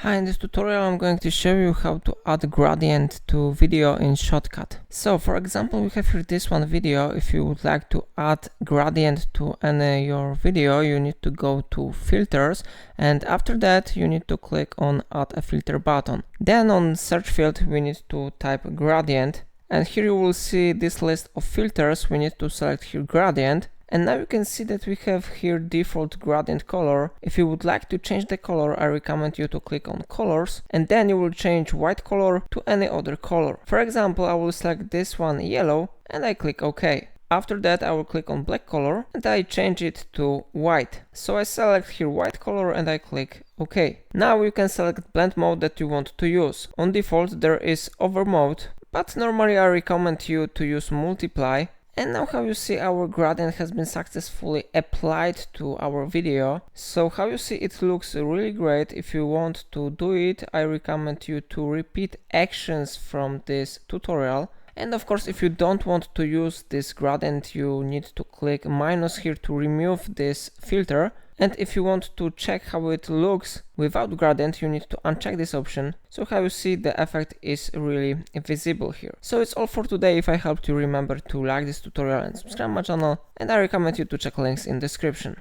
Hi, in this tutorial I'm going to show you how to add gradient to video in Shotcut. So for example, we have here this one video. If you would like to add gradient to any your video, you need to go to filters, and after that you need to click on add a filter button. Then on search field we need to type gradient, and here you will see this list of filters. We need to select here gradient. And now you can see that we have here default gradient color. If you would like to change the color, I recommend you to click on colors, and then you will change white color to any other color. For example, I will select this one yellow and I click OK. After that I will click on black color and I change it to white. So I select here white color and I click OK. Now you can select blend mode that you want to use. On default there is over mode, but normally I recommend you to use multiply. And now how you see our gradient has been successfully applied to our video. So how you see it looks really great. If you want to do it, I recommend you to repeat actions from this tutorial. And of course, if you don't want to use this gradient, you need to click minus here to remove this filter. And if you want to check how it looks without gradient, you need to uncheck this option. So how you see the effect is really visible here. So it's all for today. If I helped you, remember to like this tutorial and subscribe my channel. And I recommend you to check links in description.